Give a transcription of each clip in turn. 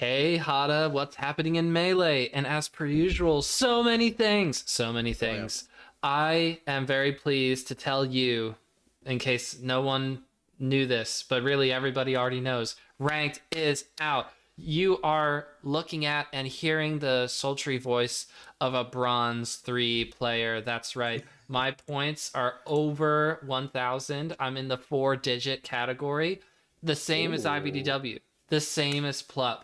Hey Hada, what's happening in Melee? And as per usual, so many things, so many Oh yeah. things. I am very pleased to tell you, in case no one knew this, but really everybody already knows, Ranked is out. You are looking at and hearing the sultry voice of a Bronze 3 player. That's right. My points are over 1,000. I'm in the 4-digit category, the same as Ooh. IBDW, the same as Plup.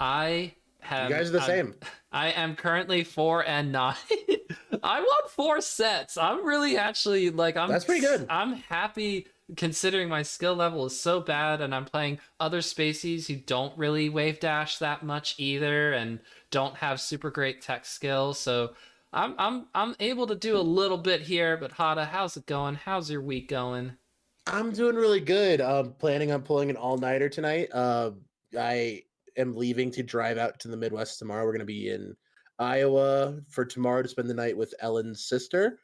I You have guys are the I'm same. I am currently 4-9. I won 4 sets. I'm really actually like That's pretty good. I'm happy considering my skill level is so bad and I'm playing other species who don't really wave dash that much either and don't have super great tech skills. So I'm able to do a little bit here, but Hada, how's it going? How's your week going? I'm doing really good. Planning on pulling an all-nighter tonight. I am leaving to drive out to the Midwest tomorrow. We're gonna be in Iowa for tomorrow to spend the night with Ellen's sister.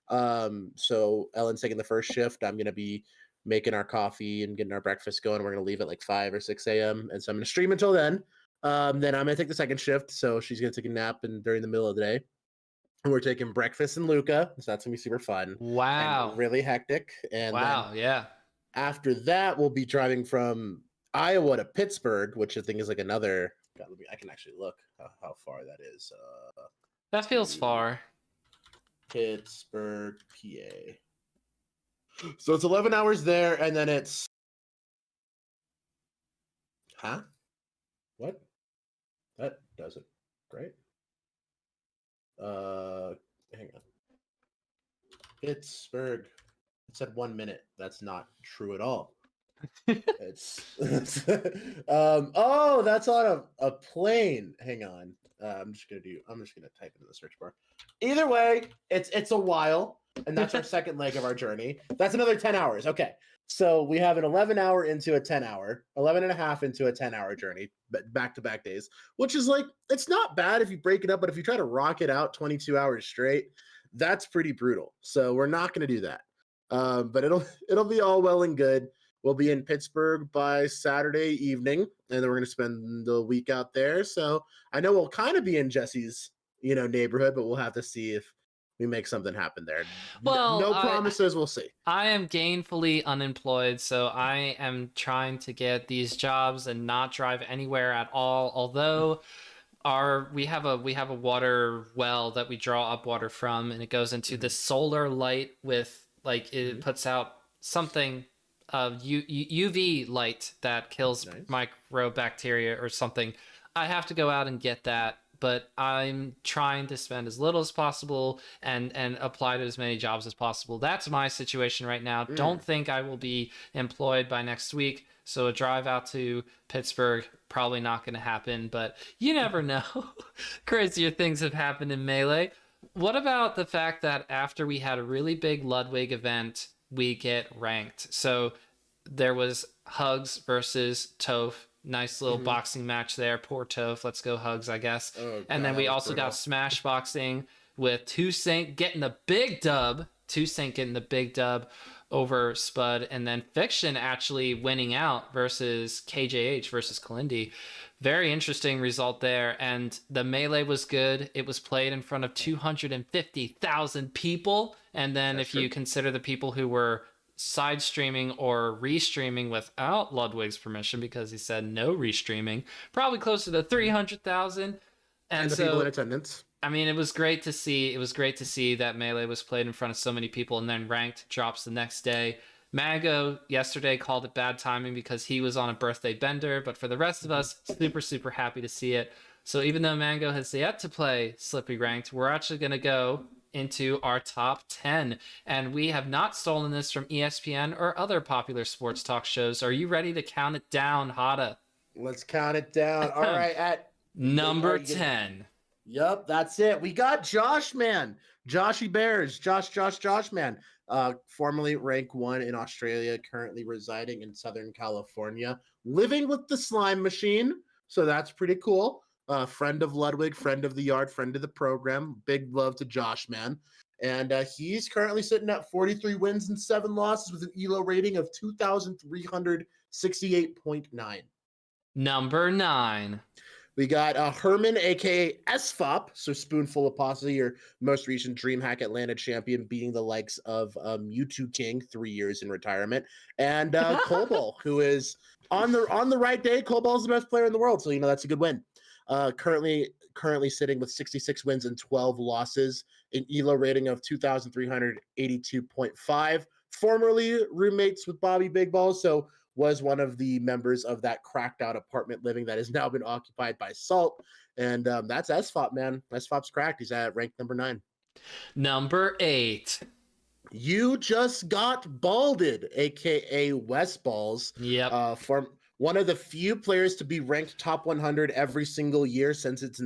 So Ellen's taking the first shift. I'm gonna be making our coffee and getting our breakfast going. We're gonna leave at like 5 or 6 a.m. And so I'm gonna stream until then. Then I'm gonna take the second shift. So she's gonna take a nap and during the middle of the day. We're taking breakfast in Luca, so that's gonna be super fun and Wow. really hectic. And then Wow, yeah. after that, we'll be driving from Iowa to Pittsburgh, which I think is like another. God, I can actually look how far that is. That feels To far. Pittsburgh, PA. So it's 11 hours there, and then it's huh? What? That does it. Great. Hang on. Pittsburgh. It said 1 minute. That's not true at all. It's oh, that's on a plane. Hang on. I'm just gonna type it in the search bar. Either way, it's a while, and that's our second leg of our journey. That's another 10 hours. Okay. So we have an 11 hour into a 10 hour, 11 and a half into a 10-hour journey, but back to back days, which is like, it's not bad if you break it up, but if you try to rock it out 22 hours straight, that's pretty brutal. So we're not going to do that. But it'll be all well and good. We'll be in Pittsburgh by Saturday evening, and then we're going to spend the week out there. So I know we'll kind of be in Jesse's, neighborhood, but we'll have to see if we make something happen there. Well, No promises. We'll see. I am gainfully unemployed, so I am trying to get these jobs and not drive anywhere at all. Although we have a water well that we draw up water from, and it goes into the solar light with like it puts out something UV light that kills Nice. microbacteria or something. I have to go out and get that, but I'm trying to spend as little as possible and apply to as many jobs as possible. That's my situation right now. Mm. Don't think I will be employed by next week. So a drive out to Pittsburgh probably not going to happen, but you never know. Crazier things have happened in Melee. What about the fact that after we had a really big Ludwig event, we get ranked? So there was Hugs versus Toph. Nice little Mm-hmm. boxing match there. Poor Toph. Let's go Hugs, I guess. Oh And god, then that we was also got brutal. Smash Boxing with Toussaint getting the big dub. Toussaint getting the big dub over Spud, and then Fiction actually winning out versus KJH versus Kalindi. Very interesting result there, and the melee was good. It was played in front of 250,000 people, and then That's if you true. consider the people who were side streaming or restreaming without Ludwig's permission because he said no restreaming, probably closer to 300,000. And And the people in so attendance. I mean, it was great to see. It was great to see that Melee was played in front of so many people, and then Ranked drops the next day. Mango yesterday called it bad timing because he was on a birthday bender, but for the rest of Mm-hmm. us, super, super happy to see it. So even though Mango has yet to play Slippi Ranked, we're actually going to go into our top 10. And we have not stolen this from ESPN or other popular sports talk shows. Are you ready to count it down, Hada? Let's count it down. All right, are Number you gonna? 10. Yep, that's it. We got Josh, man. Joshy Bears. Josh, man. Formerly rank 1 in Australia, currently residing in Southern California, living with the slime machine. So that's pretty cool. Friend of Ludwig, friend of the yard, friend of the program. Big love to Josh, man. And he's currently sitting at 43 wins and 7 losses with an ELO rating of 2,368.9. Number 9. We got Herman, aka SFOP, so Spoonful of Pasta, your most recent DreamHack Atlanta champion, beating the likes of U2 King, 3 years in retirement, and Cobalt, who is on the right day. Cobalt's the best player in the world, so that's a good win. Currently sitting with 66 wins and 12 losses, an ELO rating of 2,382.5. Formerly roommates with Bobby Big Balls, so was one of the members of that cracked out apartment living that has now been occupied by Salt. And that's SFOP, man. SFOP's cracked. He's at rank number 9. Number 8. You just got balded, aka West Balls. Yep. From one of the few players to be ranked top 100 every single year since its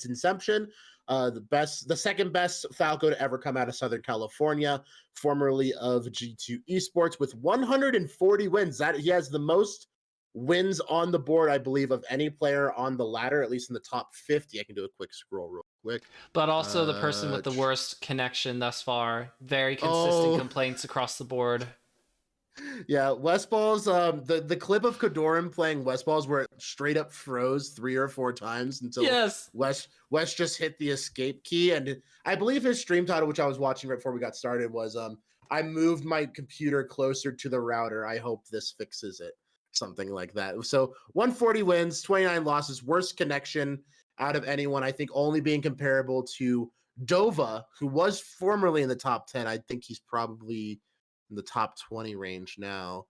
inception. The second best Falco to ever come out of Southern California, formerly of G2 Esports, with 140 wins. That he has the most wins on the board, I believe, of any player on the ladder, at least in the top 50. I can do a quick scroll real quick. But also the person with the worst connection thus far. Very consistent complaints across the board. Yeah, West Balls, the clip of Kadoran playing West Balls where it straight up froze 3 or 4 times until West just hit the escape key. And I believe his stream title, which I was watching right before we got started, was I moved my computer closer to the router. I hope this fixes it. Something like that. So 140 wins, 29 losses, worst connection out of anyone. I think only being comparable to Dova, who was formerly in the top 10. I think he's probably in the top 20 range now.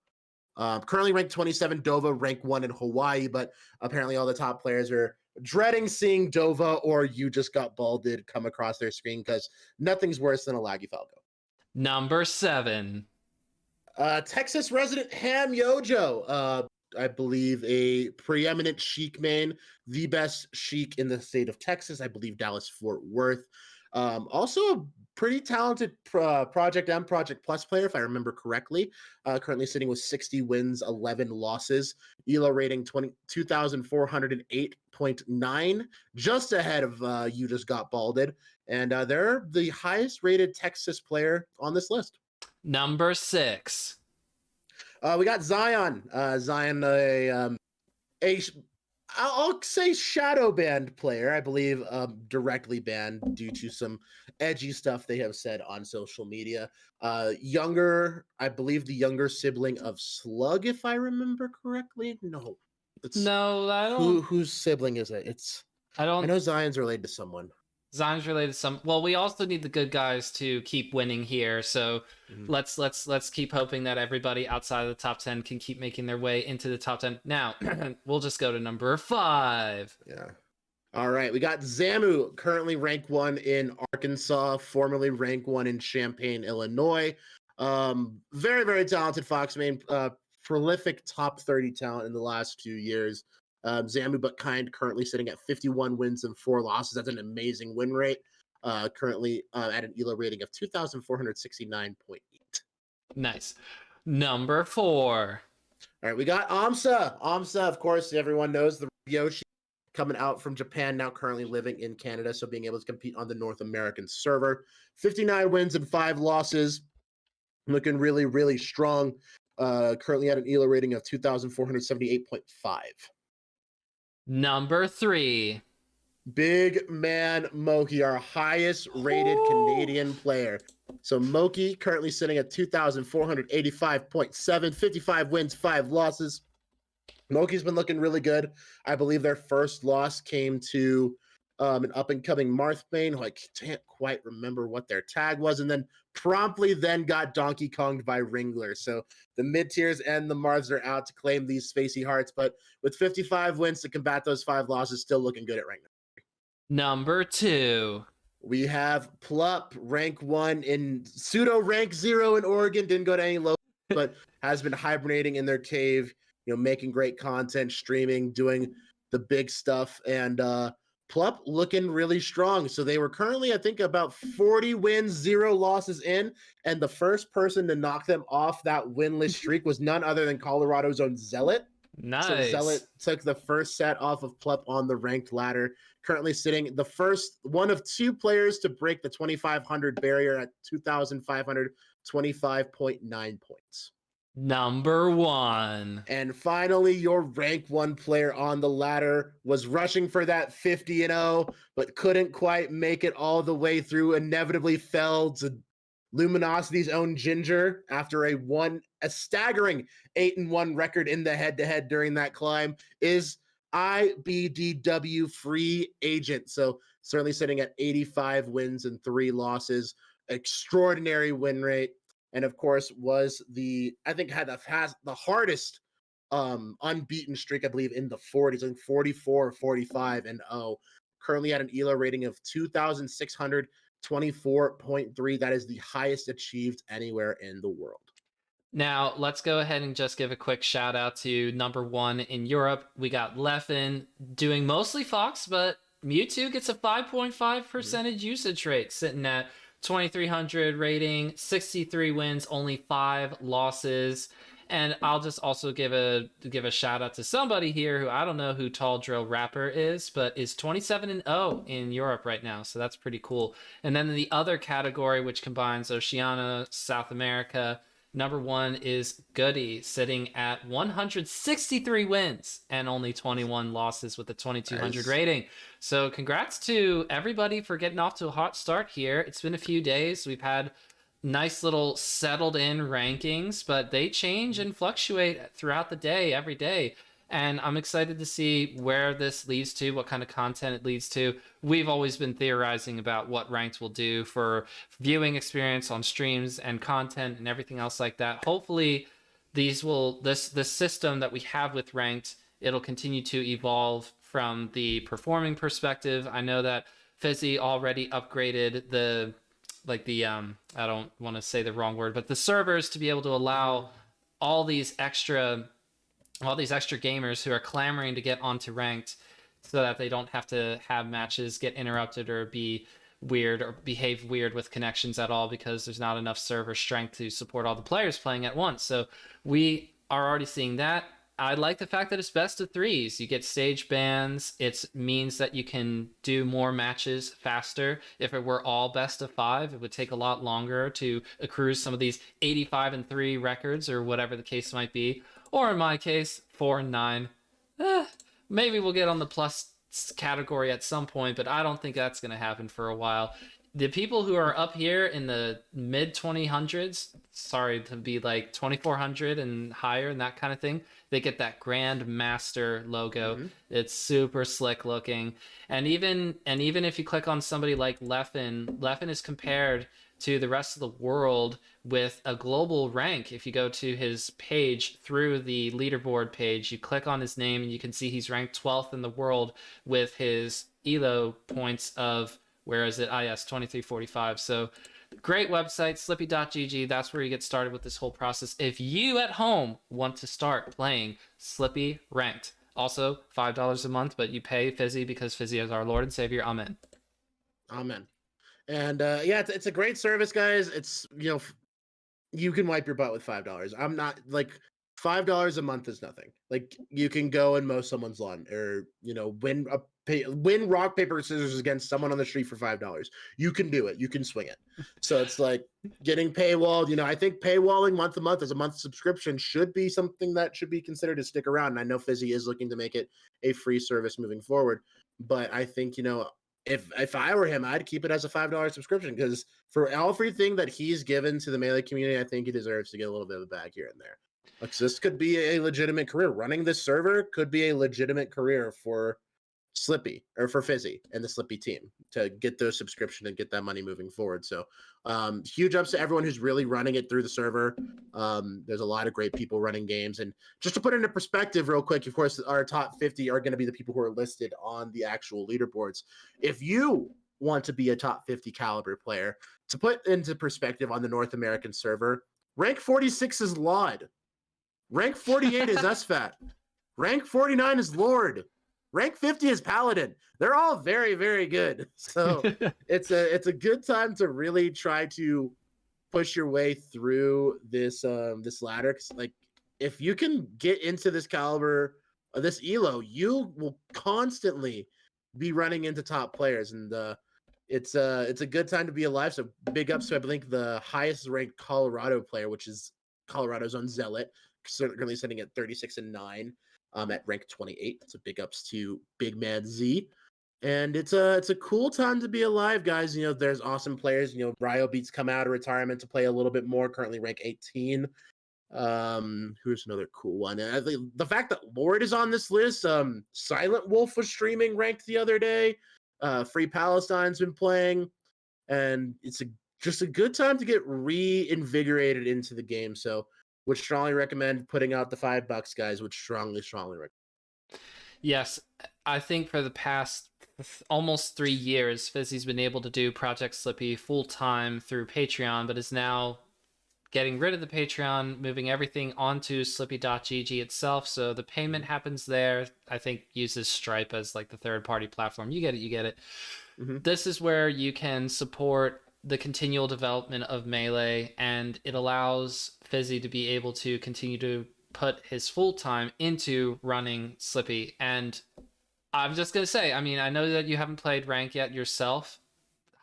Currently ranked 27, Dova rank 1 in Hawaii, but apparently all the top players are dreading seeing Dova or You Just Got Balded come across their screen because nothing's worse than a laggy Falco. Number 7. Texas resident Ham Yojo. I believe a preeminent Sheik main, the best Sheik in the state of Texas. I believe Dallas Fort Worth. Also a pretty talented Project M, Project Plus player, if I remember correctly. Currently sitting with 60 wins, 11 losses. ELO rating 2,408.9, just ahead of You Just Got Balded. And they're the highest rated Texas player on this list. Number 6. We got Zion. Zion, I'll say shadow banned player, I believe, directly banned due to some edgy stuff they have said on social media. Younger, I believe the younger sibling of Slug, if I remember correctly. No, I don't. Whose sibling is it? I know Zion's related to someone. Zion's related to some. Well, we also need the good guys to keep winning here. So let's keep hoping that everybody outside of the top 10 can keep making their way into the top 10. Now, we'll just go to number 5. Yeah. All right. We got Zamu, currently rank 1 in Arkansas, formerly rank 1 in Champaign, Illinois. Very, very talented Fox main, prolific top 30 talent in the last few years. Zamu but kind, currently sitting at 51 wins and 4 losses. That's an amazing win rate. Currently at an ELO rating of 2,469.8. Nice. Number 4. All right, we got Amsa. Amsa, of course, everyone knows the Yoshi coming out from Japan, now currently living in Canada, so being able to compete on the North American server. 59 wins and 5 losses. Looking really, really strong. Currently at an ELO rating of 2,478.5. Number 3. Big man Moki, our highest rated Canadian player. So Moki currently sitting at 2,485.7, 55 wins, 5 losses. Moki's been looking really good. I believe their first loss came to an up-and-coming Marthbane, who I can't quite remember what their tag was, and then promptly then got Donkey Konged by Ringler. So the mid-tiers and the Marths are out to claim these spacey hearts, but with 55 wins to combat those 5 losses, still looking good at rank Number 2. We have Plup, rank 1 in pseudo rank 0 in Oregon, didn't go to any low, but has been hibernating in their cave, making great content, streaming, doing the big stuff, and Plup looking really strong. So they were currently, I think, about 40 wins, 0 losses in, and the first person to knock them off that winless streak was none other than Colorado's own Zealot. Nice. So Zealot took the first set off of Plup on the ranked ladder, currently sitting the first one of 2 players to break the 2,500 barrier at 2,525.9 points. Number 1. And finally, your rank 1 player on the ladder was rushing for that 50-0, but couldn't quite make it all the way through. Inevitably fell to Luminosity's own Ginger after a staggering 8-1 record in the head-to-head during that climb. Is IBDW free agent. So certainly sitting at 85 wins and 3 losses. Extraordinary win rate. And of course, had the hardest unbeaten streak, I believe, in the 40s, I think 44, 45, and currently at an ELO rating of 2,624.3. That is the highest achieved anywhere in the world. Now, let's go ahead and just give a quick shout out to number 1 in Europe. We got Leffen doing mostly Fox, but Mewtwo gets a 5.5% usage rate, sitting at 2,300 rating, 63 wins, only 5 losses. And I'll just also give a shout out to somebody here who I don't know who Tall Drill Rapper is, but is 27-0 in Europe right now. So that's pretty cool. And then the other category, which combines Oceania, South America, number 1 is Goody, sitting at 163 wins and only 21 losses with a 2,200 rating. So congrats to everybody for getting off to a hot start here. It's been a few days. We've had nice little settled in rankings, but they change and fluctuate throughout the day, every day. And I'm excited to see where this leads to, what kind of content it leads to. We've always been theorizing about what Ranked will do for viewing experience on streams and content and everything else like that. Hopefully, this system that we have with Ranked, it'll continue to evolve from the performing perspective. I know that Fizzy already upgraded the I don't want to say the wrong word, but the servers to be able to allow all these extra gamers who are clamoring to get onto Ranked so that they don't have to have matches get interrupted or be weird or behave weird with connections at all because there's not enough server strength to support all the players playing at once. So we are already seeing that. I like the fact that it's best of 3s. You get stage bans. It means that you can do more matches faster. If it were all best of 5, it would take a lot longer to accrue some of these 85-3 records or whatever the case might be. Or in my case, 4-9. Maybe we'll get on the plus category at some point, but I don't think that's going to happen for a while. The people who are up here in the mid 2000s, sorry to be like 2400 and higher and that kind of thing, they get that Grand Master logo. It's super slick looking. And even if you click on somebody like Leffen is compared to the rest of the world with a global rank. If you go to his page through the leaderboard page, you click on his name and you can see he's ranked 12th in the world with his ELO points of, where is it? Yes, 2345. So great website, slippy.gg. That's where you get started with this whole process. If you at home want to start playing Slippi Ranked, also $5 a month, but you pay Fizzy because Fizzy is our Lord and Savior. Amen. Amen. And it's a great service, guys. It's, you can wipe your butt with $5. I'm not like $5 a month is nothing. Like you can go and mow someone's lawn, or win rock paper scissors against someone on the street for $5. You can do it. You can swing it. So it's like getting paywalled. I think paywalling month to month as a month subscription should be something that should be considered to stick around. And I know Fizzy is looking to make it a free service moving forward. But I think if I were him, I'd keep it as a $5 subscription, because for everything that he's given to the Melee community, I think he deserves to get a little bit of a bag here and there. Like, so this could be a legitimate career. Running this server could be a legitimate career for Slippi, or for Fizzy and the Slippi team, to get those subscription and get that money moving forward. So huge ups to everyone who's really running it through the server. There's a lot of great people running games. And just to put it into perspective real quick, of course, our top 50 are going to be the people who are listed on the actual leaderboards. If you want to be a top 50 caliber player, to put into perspective on the North American server, rank 46 is Laud. Rank 48 is SFAT. Rank 49 is Lord. Rank 50 is Paladin. They're all very, very good. So it's a good time to really try to push your way through this ladder. 'Cause, like, if you can get into this caliber, this elo, you will constantly be running into top players, and it's a good time to be alive. So big ups to, I think, the highest ranked Colorado player, which is Colorado's own Zealot, currently sitting at 36-9 at rank 28. So big ups to Big Man Z. And it's a cool time to be alive, guys. You know, there's awesome players. You know, Ryo Beats come out of retirement to play a little bit more, currently rank 18. Who's another cool one? I think the fact that Lord is on this list, Silent Wolf was streaming ranked the other day. Free Palestine's been playing, and it's just a good time to get reinvigorated into the game. So would strongly recommend putting out the $5, guys. Would strongly recommend. Yes, I think for the past almost 3 years, Fizzy's been able to do Project Slippi full time through Patreon, but is now getting rid of the Patreon, moving everything onto Slippi.gg itself. So the payment happens there. I think uses Stripe as like the third party platform. You get it. Mm-hmm. This is where you can support the continual development of Melee, and it allows Fizzy to be able to continue to put his full time into running Slippi. And I'm just going to say, I mean, I know that you haven't played rank yet yourself,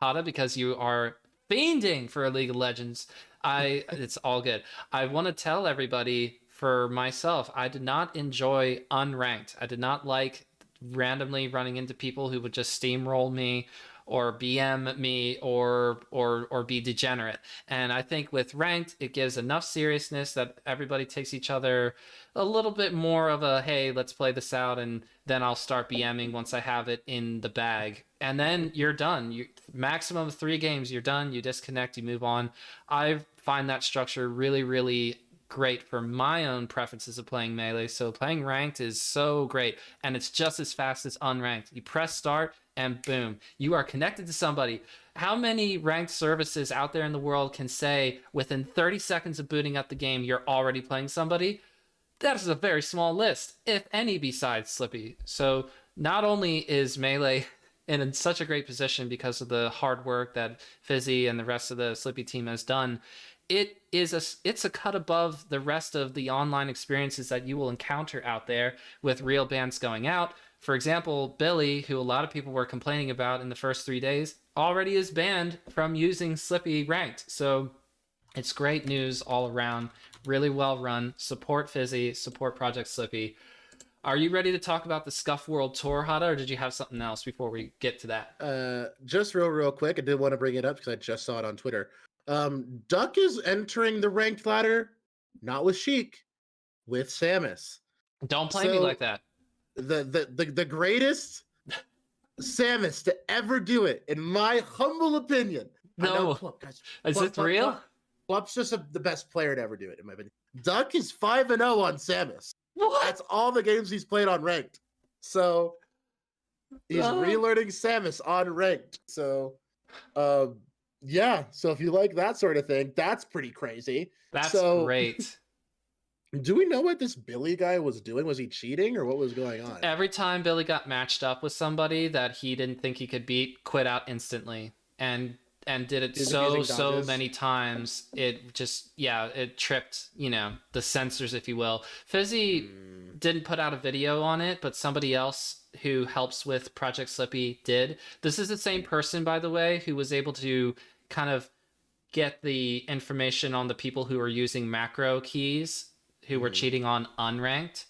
Hada, because you are fiending for a League of Legends. It's all good. I want to tell everybody, for myself, I did not enjoy unranked. I did not like randomly running into people who would just steamroll me or BM me or be degenerate. And I think with ranked, it gives enough seriousness that everybody takes each other a little bit more of a, hey, let's play this out, and then I'll start BMing once I have it in the bag. And then you're done. You maximum of 3 games, you're done, you disconnect, you move on. I find that structure really, really great for my own preferences of playing Melee. So playing ranked is so great, and it's just as fast as unranked. You press start and boom, you are connected to somebody. How many ranked services out there in the world can say within 30 seconds of booting up the game you're already playing somebody? That is a very small list, if any, besides Slippi. So not only is Melee in such a great position because of the hard work that Fizzy and the rest of the Slippi team has done, it's a cut above the rest of the online experiences that you will encounter out there with real bands going out. For example, Billy, who a lot of people were complaining about in the first 3 days, already is banned from using Slippi Ranked. So it's great news all around. Really well run. Support Fizzy, support Project Slippi. Are you ready to talk about the Scuff World Tour, Hada, or did you have something else before we get to that? Just real quick, I did want to bring it up because I just saw it on Twitter. Duck is entering the ranked ladder, not with Sheik, with Samus. Don't play me like that. The greatest Samus to ever do it, in my humble opinion. No, guys, is this real? Plump's just the best player to ever do it, in my opinion. Duck is 5-0 on Samus. What? That's all the games he's played on ranked. So he's relearning Samus on ranked. So yeah. So if you like that sort of thing, that's pretty crazy. That's so great. Do we know what this Billy guy was doing? Was he cheating or what was going on? Every time Billy got matched up with somebody that he didn't think he could beat, quit out instantly. And did it so many times, it just, it tripped, the sensors, if you will. Fizzy didn't put out a video on it, but somebody else who helps with Project Slippi did. This is the same person, by the way, who was able to kind of get the information on the people who were using macro keys, who were cheating on unranked,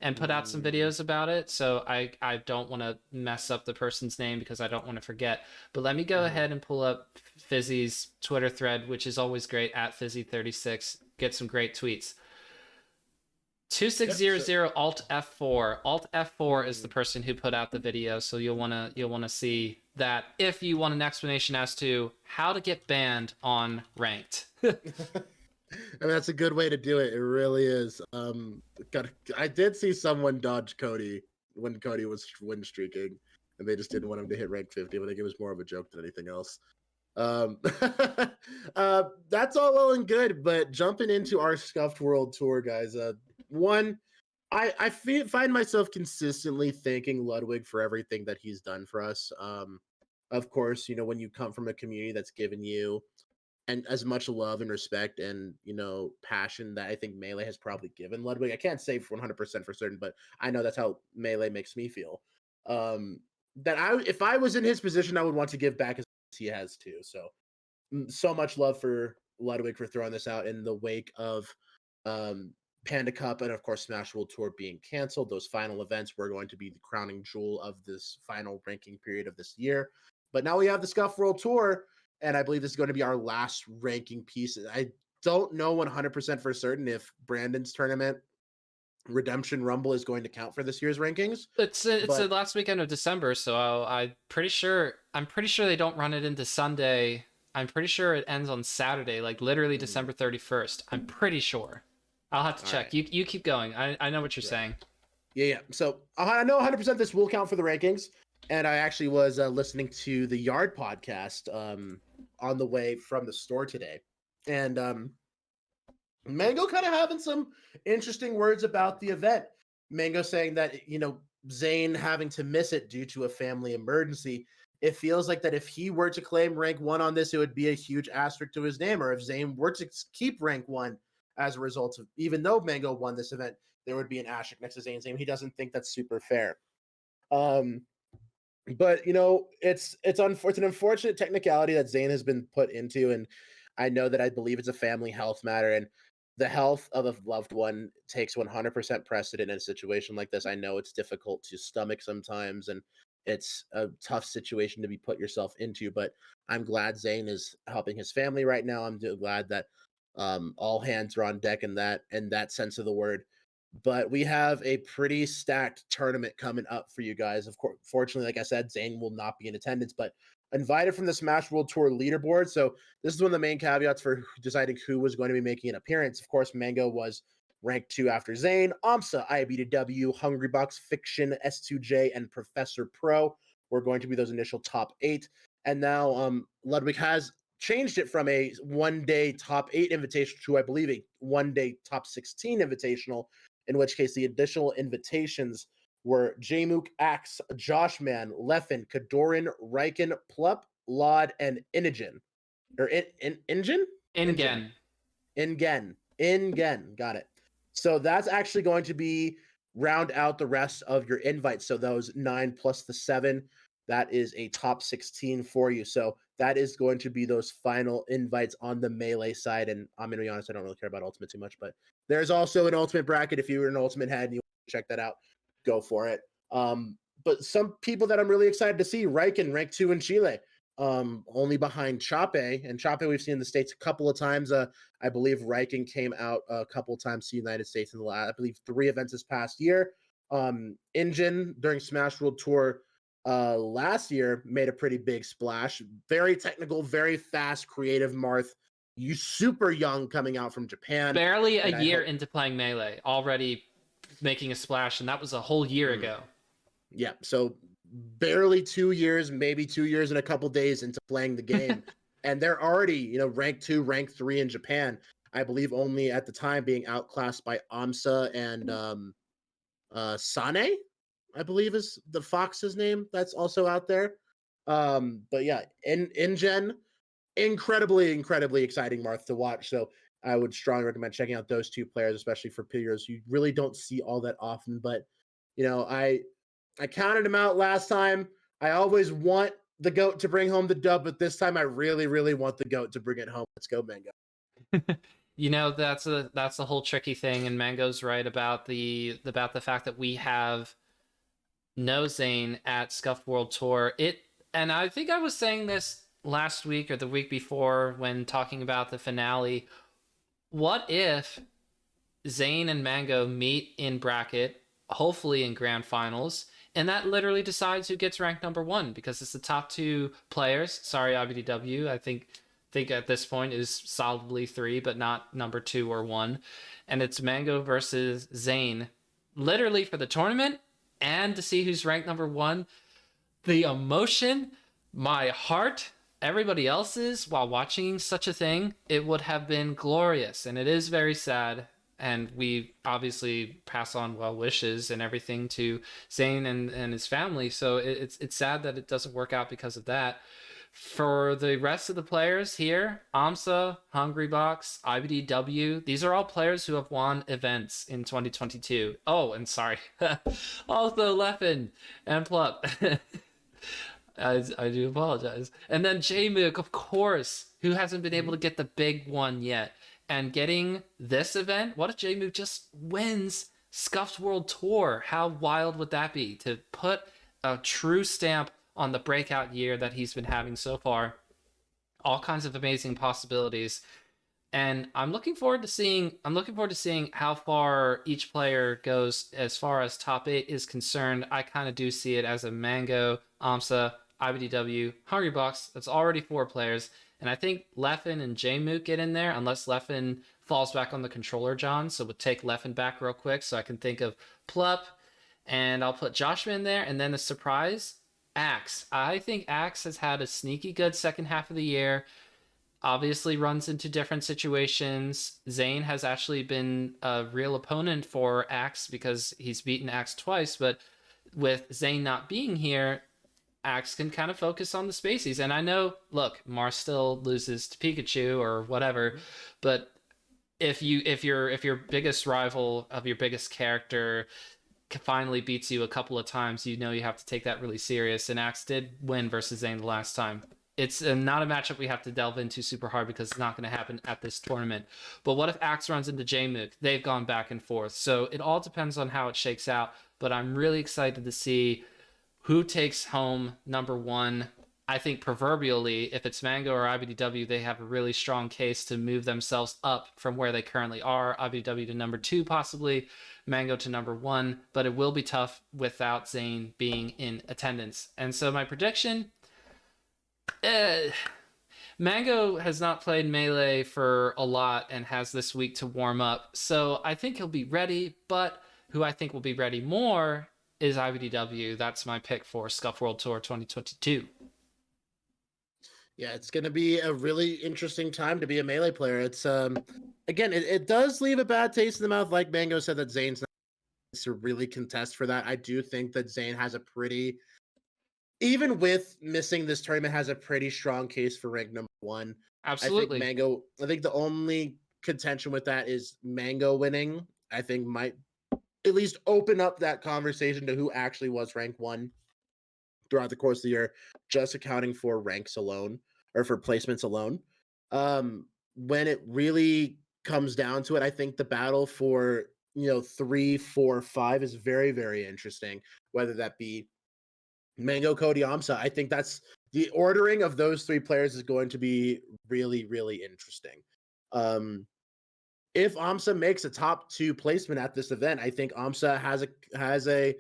and put out some videos about it. So I don't want to mess up the person's name because I don't want to forget. But let me go ahead and pull up Fizzy's Twitter thread, which is always great, at Fizzy36. Get some great tweets. 2600 Alt F4. Alt F4 is the person who put out the video, so you'll wanna see that if you want an explanation as to how to get banned on ranked. I mean, that's a good way to do it. It really is. I did see someone dodge Cody when Cody was win streaking, and they just didn't want him to hit rank 50. But I think it was more of a joke than anything else. That's all well and good, but jumping into our Scuffed World Tour, guys. I find myself consistently thanking Ludwig for everything that he's done for us. Of course, when you come from a community that's given you and as much love and respect and passion that I think Melee has probably given Ludwig. I can't say 100% for certain, but I know that's how Melee makes me feel. If I was in his position, I would want to give back as he has too. So much love for Ludwig for throwing this out in the wake of Panda Cup, and of course Smash World Tour being canceled. Those final events were going to be the crowning jewel of this final ranking period of this year. But now we have the Scuffed World Tour, and I believe this is going to be our last ranking piece. I don't know 100% for certain if Brandon's tournament Redemption Rumble is going to count for this year's rankings. It's the last weekend of December, so I'm pretty sure they don't run it into Sunday. I'm pretty sure it ends on Saturday, like literally December 31st. I'm pretty sure. I'll have to check. Right. You keep going. I know what you're saying. Yeah. So I know 100% this will count for the rankings. And I actually was listening to the Yard podcast on the way from the store today. And Mango kind of having some interesting words about the event. Mango saying that, Zayn having to miss it due to a family emergency. It feels like that if he were to claim rank 1 on this, it would be a huge asterisk to his name. Or if Zayn were to keep rank 1 as a result of, even though Mango won this event, there would be an asterisk next to Zayn's name. He doesn't think that's super fair. But it's an unfortunate technicality that Zayn has been put into, and I know that I believe it's a family health matter, and the health of a loved one takes 100% precedent in a situation like this. I know it's difficult to stomach sometimes, and it's a tough situation to be put yourself into, but I'm glad Zayn is helping his family right now. I'm glad that all hands are on deck in that sense of the word. But we have a pretty stacked tournament coming up for you guys. Of course, fortunately, like I said, Zayn will not be in attendance, but invited from the Smash World Tour leaderboard. So this is one of the main caveats for deciding who was going to be making an appearance. Of course, Mango was ranked 2 after Zayn. Amsa, IBW, Hungry Box, Fiction, S2J, and Professor Pro were going to be those initial top 8. And now Ludwig has changed it from a one-day top 8 invitational to, I believe, a one-day top 16 invitational, in which case the additional invitations were Jmook, Axe, Joshman, Leffen, Kadoran, Riken, Plup, Laud, and Inogen. Or Ingen? Ingen. Ingen. Got it. So that's actually going to be round out the rest of your invites. So those 9 plus the 7, that is a top 16 for you. So that is going to be those final invites on the Melee side. And I'm going to be honest, I don't really care about Ultimate too much, but there's also an Ultimate bracket. If you were an Ultimate head and you want to check that out, go for it. But some people that I'm really excited to see, Riken, rank 2 in Chile, only behind Chape. And Chape we've seen in the States a couple of times. I believe Riken came out a couple of times to the United States in the last, I believe, 3 events this past year. Ingen during Smash World Tour last year made a pretty big splash. Very technical, very fast, creative Marth. You super young coming out from Japan. Barely a year into playing Melee, already making a splash, and that was a whole year ago. Yeah, so barely 2 years, maybe 2 years and a couple days into playing the game. And they're already, rank 2, rank 3 in Japan. I believe only at the time being outclassed by Amsa and Sane, I believe is the Fox's name that's also out there. But yeah, InGen, incredibly exciting Marth to watch. So I would strongly recommend checking out those 2 players, especially for players you really don't see all that often. But I counted him out last time. I always want the GOAT to bring home the dub, but this time I really want the GOAT to bring it home. Let's go, Mango. That's the whole tricky thing, and Mango's right about the fact that we have no Zayn at Scuffed World Tour. And I think I was saying this last week or the week before when talking about the finale. What if Zayn and Mango meet in bracket, hopefully in grand finals, and that literally decides who gets ranked number 1, because it's the top 2 players. Sorry, IBDW. I think at this point is solidly 3, but not number 2 or 1. And it's Mango versus Zayn, literally for the tournament and to see who's ranked number 1. The emotion, my heart, everybody else's while watching such a thing, it would have been glorious. And it is very sad. And we obviously pass on well wishes and everything to Zayn and his family. So it's sad that it doesn't work out because of that. For the rest of the players here, Amsa, Hungry Box, IBDW, these are all players who have won events in 2022. Oh, and sorry, also Leffen and Plup. I do apologize. And then Jmook, of course, who hasn't been able to get the big one yet. And getting this event, what if J-Mook just wins Scuffed World Tour? How wild would that be to put a true stamp on the breakout year that he's been having so far? All kinds of amazing possibilities. And I'm looking forward to seeing how far each player goes as far as top 8 is concerned. I kind of do see it as a Mango, Amsa, IBDW, Hungry Box. That's already 4 players. And I think Leffen and J-Mook get in there unless Leffen falls back on the controller, John. So we'll take Leffen back real quick so I can think of Plup. And I'll put Joshua in there. And then the surprise, Axe. I think Axe has had a sneaky good second half of the year. Obviously runs into different situations. Zane has actually been a real opponent for Axe because he's beaten Axe twice, but with Zane not being here, Axe can kind of focus on the spacies. And I know, look, Mars still loses to Pikachu or whatever, but if your biggest rival of your biggest character finally beats you a couple of times, you know you have to take that really serious. And Axe did win versus Zane the last time. It's not a matchup we have to delve into super hard because it's not going to happen at this tournament. But what if Axe runs into J-Mook? They've gone back and forth. So it all depends on how it shakes out. But I'm really excited to see who takes home number 1. I think proverbially, if it's Mango or IBDW, they have a really strong case to move themselves up from where they currently are. IBDW to number 2, possibly. Mango to number 1. But it will be tough without Zane being in attendance. And so my prediction... Mango has not played Melee for a lot and has this week to warm up. So I think he'll be ready, but who I think will be ready more is IBDW. That's my pick for Scuff World Tour 2022. Yeah, it's going to be a really interesting time to be a Melee player. It's again, it does leave a bad taste in the mouth. Like Mango said, that Zane's not to really contest for that. I do think that Zane has a pretty, even with missing this tournament, has a pretty strong case for rank number 1. Absolutely. I think the only contention with that is Mango winning. I think might at least open up that conversation to who actually was rank 1 throughout the course of the year, just accounting for ranks alone or for placements alone. When it really comes down to it, I think the battle for 3, 4, 5 is very, very interesting. Whether that be Mango, Cody, Amsa, I think that's the ordering of those 3 players is going to be really, really interesting. If Amsa makes a top 2 placement at this event, I think Amsa has a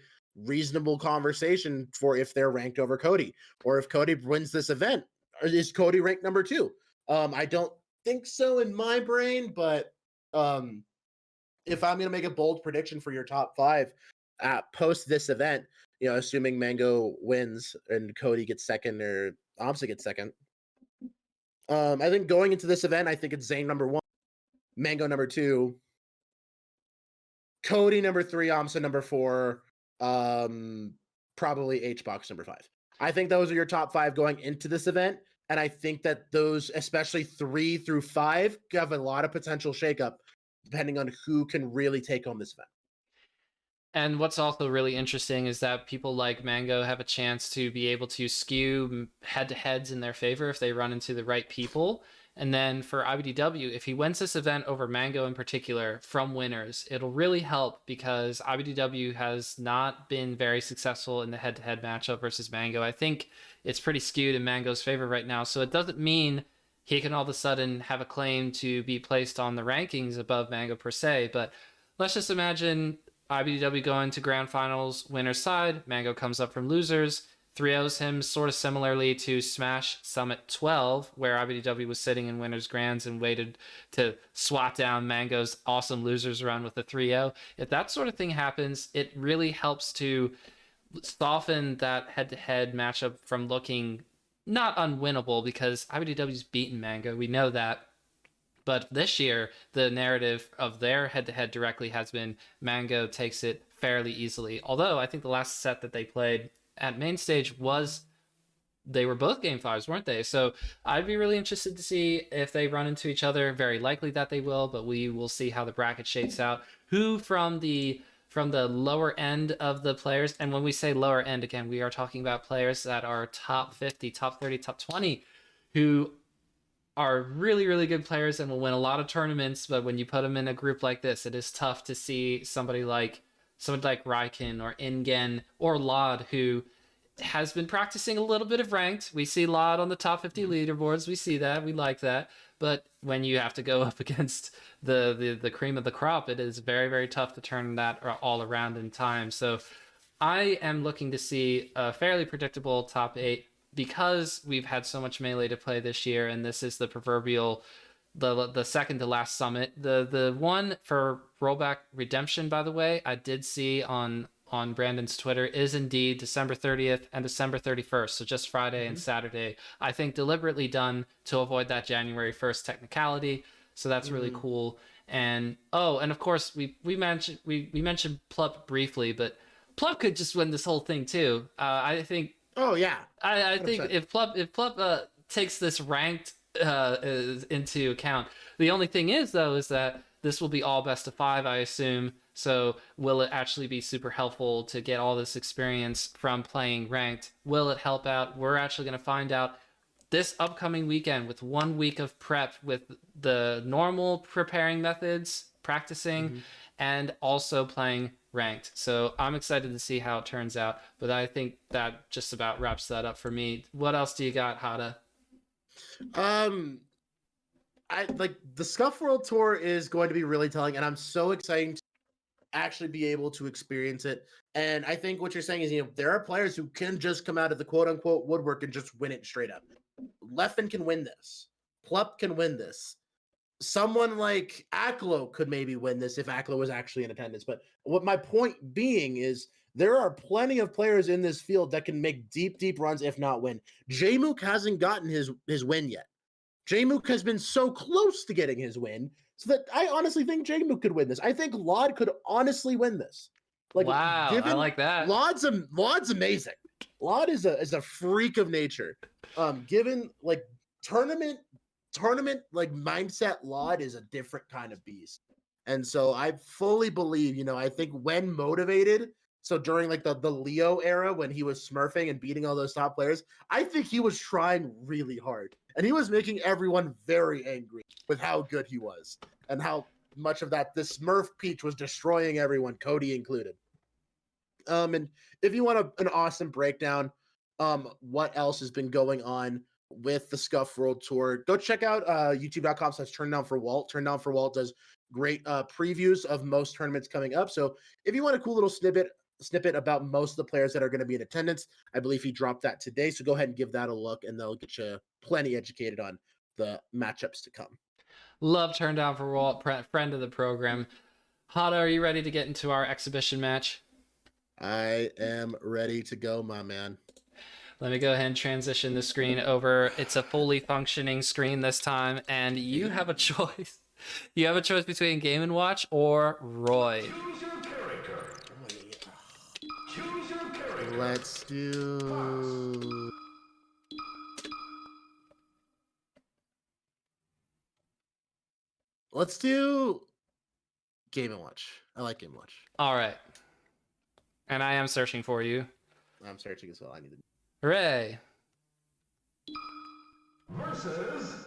reasonable conversation for if they're ranked over Cody, or if Cody wins this event, or is Cody ranked number 2? I don't think so in my brain, but if I'm going to make a bold prediction for your top 5 post this event, assuming Mango wins and Cody gets second or Amsa gets second, I think going into this event, I think it's Zane number 1, Mango number 2, Cody number 3, Amsa number 4, probably H-Box number 5. I think those are your top 5 going into this event, and I think that those, especially 3 through 5, have a lot of potential shakeup depending on who can really take home this event. And what's also really interesting is that people like Mango have a chance to be able to skew head-to-heads in their favor if they run into the right people. And then for IBDW, if he wins this event over Mango in particular from winners, it'll really help because IBDW has not been very successful in the head-to-head matchup versus Mango. I think it's pretty skewed in Mango's favor right now. So it doesn't mean he can all of a sudden have a claim to be placed on the rankings above Mango per se. But let's just imagine IBDW going to grand finals, winner's side. Mango comes up from losers, 3-0s him sort of similarly to Smash Summit 12, where IBDW was sitting in winner's grands and waited to swat down Mango's awesome losers run with a 3-0. If that sort of thing happens, it really helps to soften that head-to-head matchup from looking not unwinnable because IBDW's beaten Mango. We know that. But this year, the narrative of their head-to-head directly has been Mango takes it fairly easily. Although I think the last set that they played at main stage they were both game 5s, weren't they? So I'd be really interested to see if they run into each other. Very likely that they will, but we will see how the bracket shakes out. Who from the lower end of the players, and when we say lower end, again, we are talking about players that are top 50, top 30, top 20, who are really, really good players and will win a lot of tournaments. But when you put them in a group like this, it is tough to see somebody like Raikin or Ingen or Lod, who has been practicing a little bit of ranked. We see Lod on the top 50 leaderboards. We see that. We like that. But when you have to go up against the cream of the crop, it is very, very tough to turn that all around in time. So I am looking to see a fairly predictable top 8 because we've had so much Melee to play this year, and this is the proverbial the second to last summit. The one for Rollback Redemption, by the way, I did see on Brandon's Twitter, is indeed December 30th and December 31st, so just Friday and Saturday. I think deliberately done to avoid that January 1st technicality, so that's really cool. And and of course we mentioned Plup briefly, but Plup could just win this whole thing too. I think. Oh yeah. I think if Plup takes this ranked into account, the only thing is though is that this will be all best of 5, I assume. So will it actually be super helpful to get all this experience from playing ranked? Will it help out? We're actually going to find out this upcoming weekend with 1 week of prep with the normal preparing methods, practicing, and also playing ranked. So I'm excited to see how it turns out. But I think that just about wraps that up for me. What else do you got, Hada? I like the Scuff World Tour is going to be really telling, and I'm so excited to actually be able to experience it. And I think what you're saying is, there are players who can just come out of the quote unquote woodwork and just win it straight up. Leffen can win this. Plup can win this. Someone like Aklo could maybe win this if Aklo was actually in attendance. But what my point being is, there are plenty of players in this field that can make deep, deep runs, if not win. Jmook hasn't gotten his win yet. Jmook has been so close to getting his win, so that I honestly think Jmook could win this. I think Lod could honestly win this. Wow, I like that. Lod's amazing. Lod is a freak of nature. Given like tournament like mindset, Lod is a different kind of beast. And so I fully believe, I think when motivated, so during like the Leo era when he was smurfing and beating all those top players, I think he was trying really hard. And he was making everyone very angry with how good he was and how much of that this Smurf Peach was destroying everyone, Cody included. And if you want an awesome breakdown, what else has been going on with the Scuff World Tour, go check out youtube.com/turndownforwalt. Turn Down for Walt does great previews of most tournaments coming up. So if you want a cool little snippet about most of the players that are going to be in attendance, I believe he dropped that today. So go ahead and give that a look, and they'll get you plenty educated on the matchups to come. Love Turn Down for Walt, friend of the program. Hada, are you ready to get into our exhibition match? I am ready to go, my man. Let me go ahead and transition the screen over. It's a fully functioning screen this time, and you have a choice. You have a choice between Game & Watch or Roy. Choose your character. Choose your character. Let's do... Game & Watch. I like Game & Watch. All right. And I am searching for you. I'm searching as well. I need to... Hooray. Versus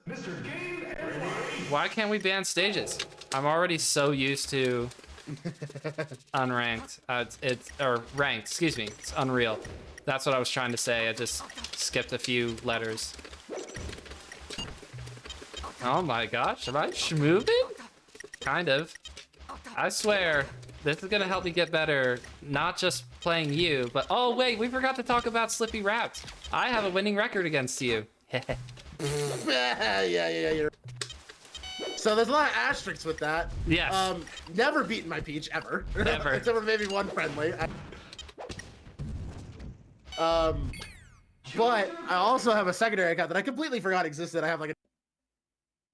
Mr. Game & Watch. Why can't we ban stages? I'm already so used to unranked. Or ranked, excuse me. It's Unreal. That's what I was trying to say. I just skipped a few letters. Oh my gosh, am I schmooving? Kind of. I swear, this is gonna help me get better, not just playing you, but oh wait, we forgot to talk about Slippi Ranked. I have a winning record against you. yeah, you're... So there's a lot of asterisks with that. Yes. Never beaten my Peach, ever. Never. Except for maybe one friendly. But I also have a secondary account that I completely forgot existed. I have like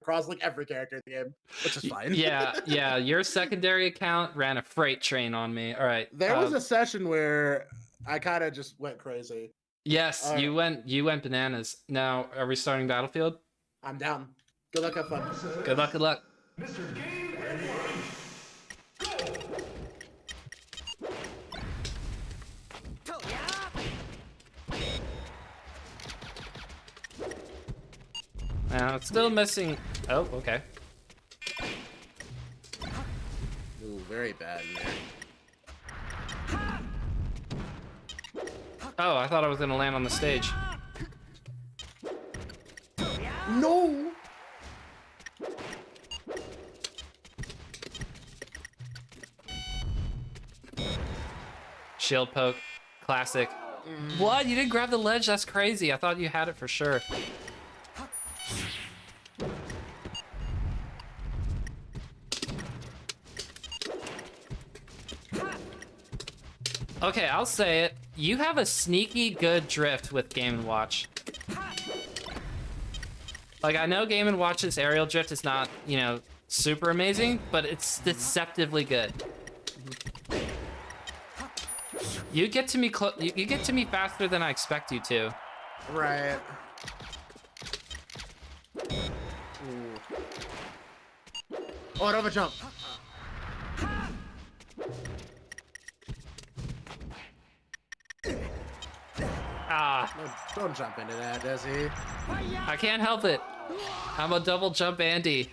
across like every character in the game, which is fine. yeah. Your secondary account ran a freight train on me. All right. There was a session where I kind of just went crazy. Yes, you went bananas. Now, are we starting Battlefield? I'm down. Good luck, have fun. Good luck, good luck. Mr. Game & Watch. Go! It's still missing. Oh, okay. Ooh, very bad in there. Oh, I thought I was gonna land on the stage. No! Shield poke, classic. What? You didn't grab the ledge? That's crazy. I thought you had it for sure. Okay, I'll say it. You have a sneaky good drift with Game & Watch. Like, I know Game & Watch's aerial drift is not, you know, super amazing, but it's deceptively good. You get to me you get to me faster than I expect you to. Right. Ooh. Oh, I don't have a jump. Ah, No, don't jump into that, does he? I can't help it. I'm a double jump Andy.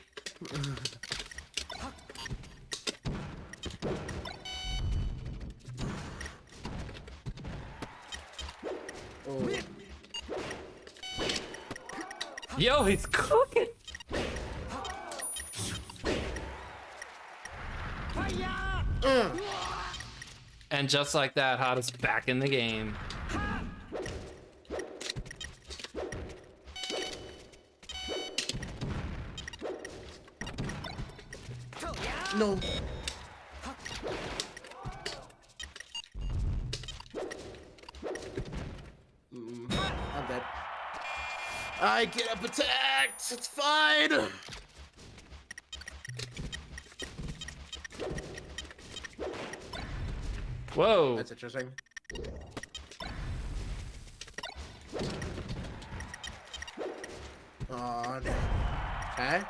Oh. Yo, he's cooking. And just like that, Hada's back in the game. No. I'm dead. I get up attacked. It's fine. Whoa. That's interesting. Oh, no. Okay.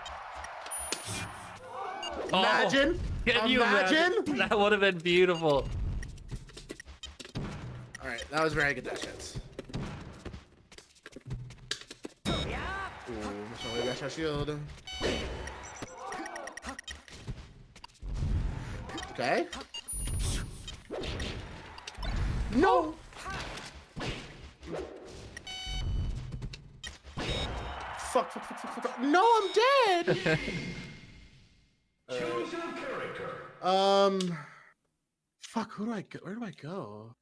Imagine. Can you Imagine. That would have been beautiful. All right, that was very good dashins. Ooh, so we got your shield. Okay. No. Fuck, fuck, fuck, fuck, fuck. No, I'm dead. Choose your character. Fuck, who do I go? Where do I go?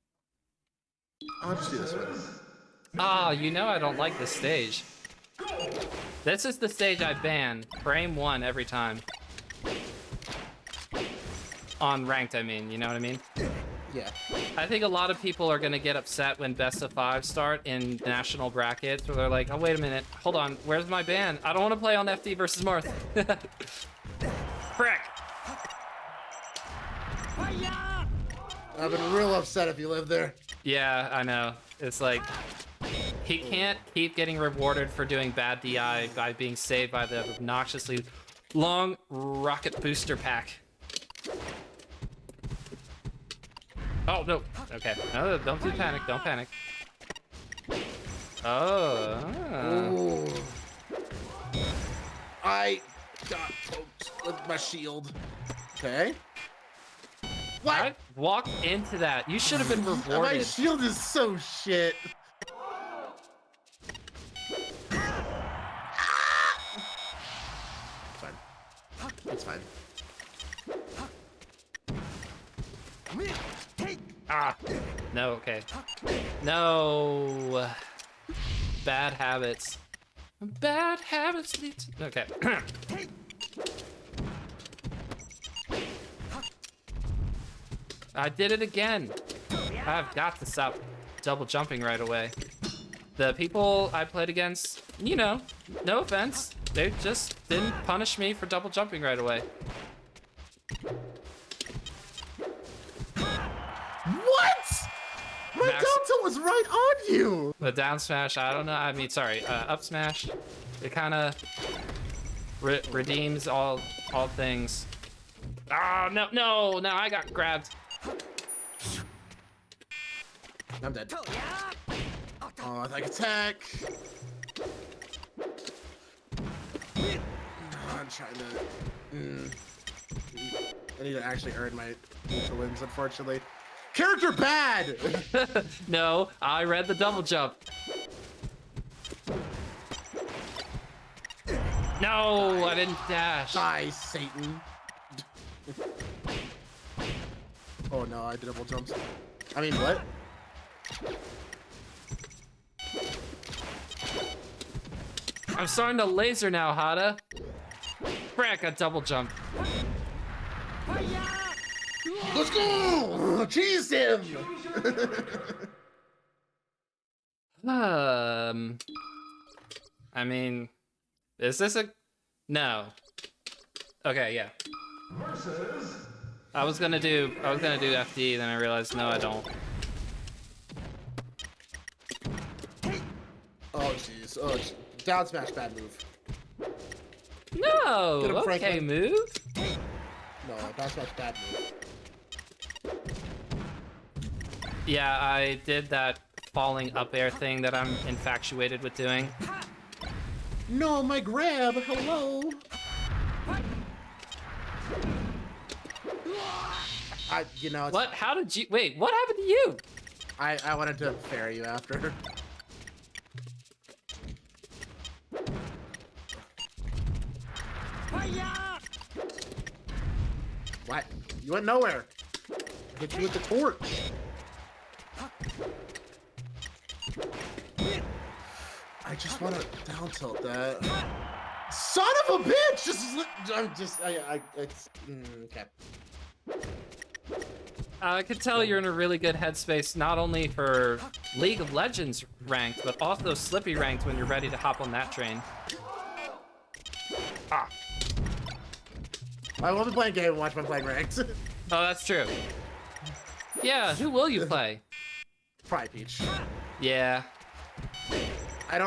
I'll just do this one. Ah, you know I don't like this stage. This is the stage I ban. Frame 1 every time. On ranked, I mean, you know what I mean? Yeah. I think a lot of people are gonna get upset when best of 5 start in national brackets where they're like, oh, wait a minute, hold on, where's my ban? I don't wanna play on FD versus Marth. Frick! I've been real upset if you live there. Yeah, I know. It's like, he can't keep getting rewarded for doing bad DI by being saved by the obnoxiously long rocket booster pack. Oh, no. Okay. No, don't do panic. Don't panic. Oh. Ooh. I got poked with my shield. Okay. What? I walked into that. You should have been My rewarded. shield is so shit. Fine. It's fine. Ah. No, okay. No. Bad habits. Bad habits lead to... Okay. I did it again. I've got to stop double jumping right away. The people I played against, you know, no offense, they just didn't punish me for double jumping right away. What? My Max- down tilt was right on you. The down smash, I don't know. I mean, sorry, up smash. It kind of redeems all things. Ah, no, no, no! I got grabbed. I'm dead. Oh, I like attack. I'm trying to. I need to actually earn my neutral wins, unfortunately. Character bad! No, I read the double jump. No, I didn't dash. Die, Satan. Oh no, I double jumped. I mean, what? I'm starting to laser now, Hada. Frick, I double jumped. Let's go! Cheese him! I mean, is this a... No. Okay, yeah. Versus I was gonna do FD, then I realized, no, I don't. Oh jeez. Oh, down smash, bad move. No, Get him, okay, Franklin. move. No, down smash, bad move. Yeah, I did that falling up air thing that I'm infatuated with doing. No, my grab. Hello. You know, it's, What? How did you... Wait, what happened to you? I wanted to fair you after. What? You went nowhere. Hit you with the torch. I just want to down tilt that. Son of a bitch! Okay. I could tell you're in a really good headspace, not only for League of Legends ranked, but also Slippi Ranked when you're ready to hop on that train. Ah. I won't be playing game and watch my playing ranked. Oh, that's true. Yeah, who will you play? Probably Peach. Yeah. I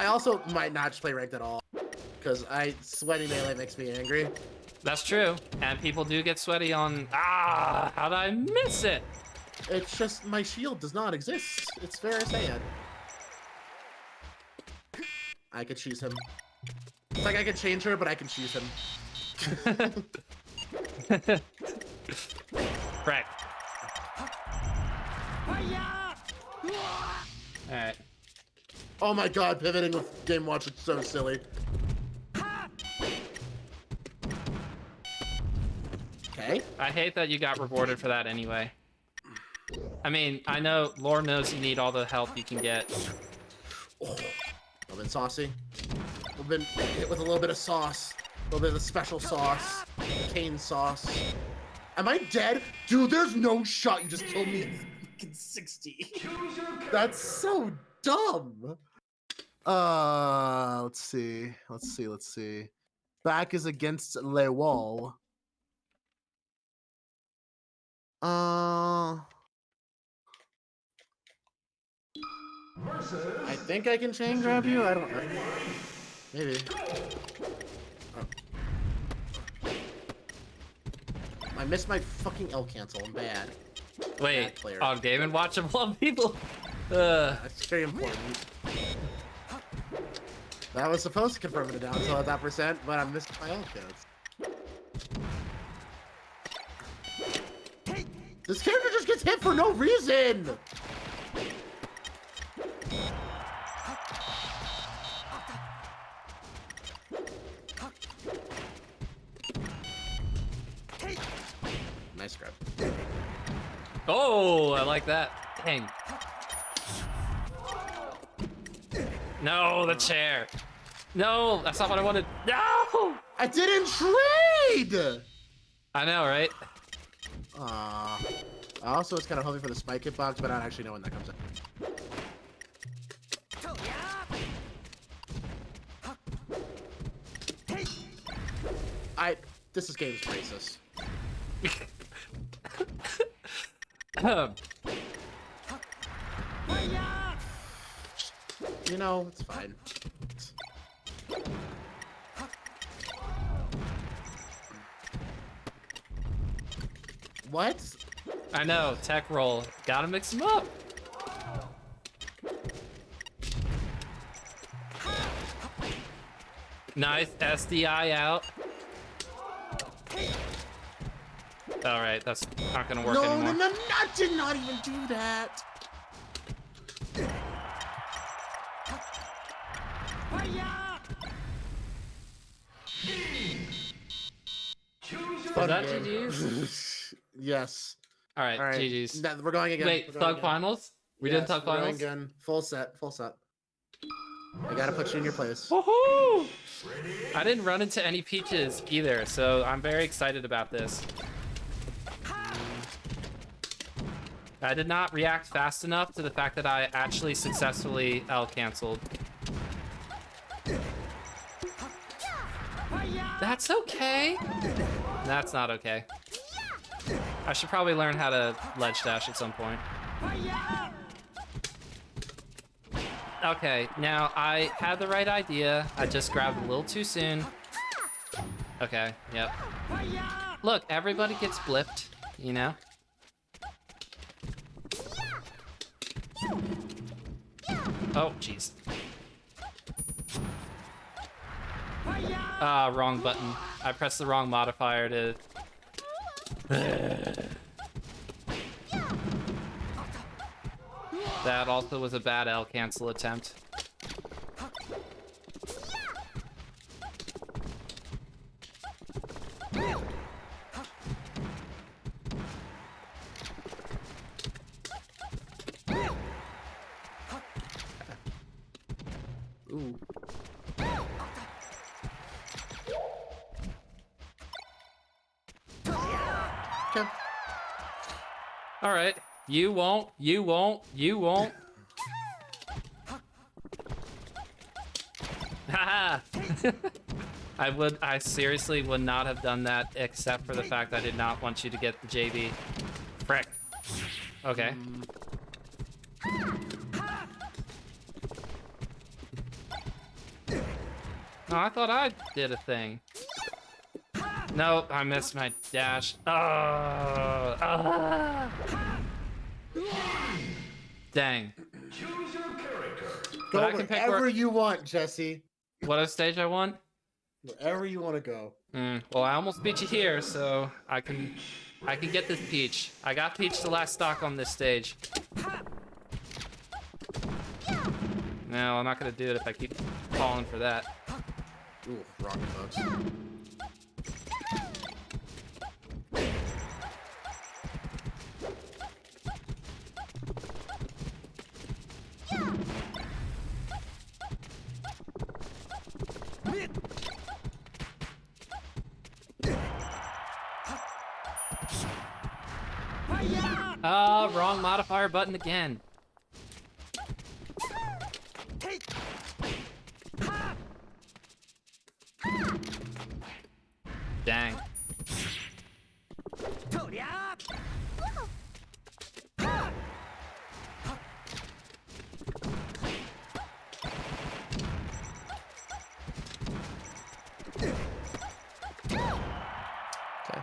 also might not just play ranked at all. Because sweaty melee makes me angry. That's true. And people do get sweaty on... Ah, how did I miss it? It's just my shield does not exist. It's very sad. I could choose him. It's like I could change her, but I can choose him. Right. Alright. Oh my god, pivoting with Game Watch is so silly. Okay. I hate that you got rewarded for that anyway. I mean, I know, Lord knows you need all the help you can get. Oh, I've been saucy. I've been hit with a little bit of sauce. A little bit of the special sauce. Cane sauce. Am I dead? Dude, there's no shot you just killed me at fucking 60. That's so dumb. Let's see. Back is against Le Wall. I think I can chain grab you. I don't know. Maybe. Oh. I missed my fucking L cancel. I'm bad. Wait, player. on Game and Watch of all people? That's very important. That was supposed to confirm it down until at that percent, but I missed my L counts. This character just gets hit for no reason! Nice grab. Oh, I like that. Dang. No, the chair. No, that's not what I wanted. No! I didn't trade! I know, right? Also, it's kind of hoping for the spike hitbox, but I don't actually know when that comes in. This is game's racist. You know, it's fine. What? I know, tech roll. Gotta mix them up. Nice SDI out. All right, that's not gonna work No, anymore. no, no, I did not even do that. Choose your Is that game. GG's? Yes. All right, All right. GG's. We're going again. Wait, We're going Thug again. Finals? We did Thug We're going Finals? again. Full set. Full set. I gotta put you in your place. Woohoo! I didn't run into any peaches either, so I'm very excited about this. I did not react fast enough to the fact that I actually successfully L-canceled. That's okay. That's not okay. I should probably learn how to ledge dash at some point. Okay, now I had the right idea. I just grabbed a little too soon. Okay, yep. Look, everybody gets blipped, you know? Oh, jeez. Ah, wrong button. I pressed the wrong modifier to... That also was a bad L cancel attempt. Ooh. Okay. All right. You won't. You won't. You won't. Haha. I seriously would not have done that except for the fact I did not want you to get the JB. Frick. Okay. Oh, I thought I did a thing. No, I missed my dash. Oh. Dang. Choose your character. Go But I can pick wherever you want, Jesse. What a stage I won? Wherever you want to go. Well, I almost beat you here, so I can get this peach. I got peach the last stock on this stage. No, I'm not gonna do it if I keep falling for that. Ooh, rocket bugs. Wrong modifier button again. Dang. Okay.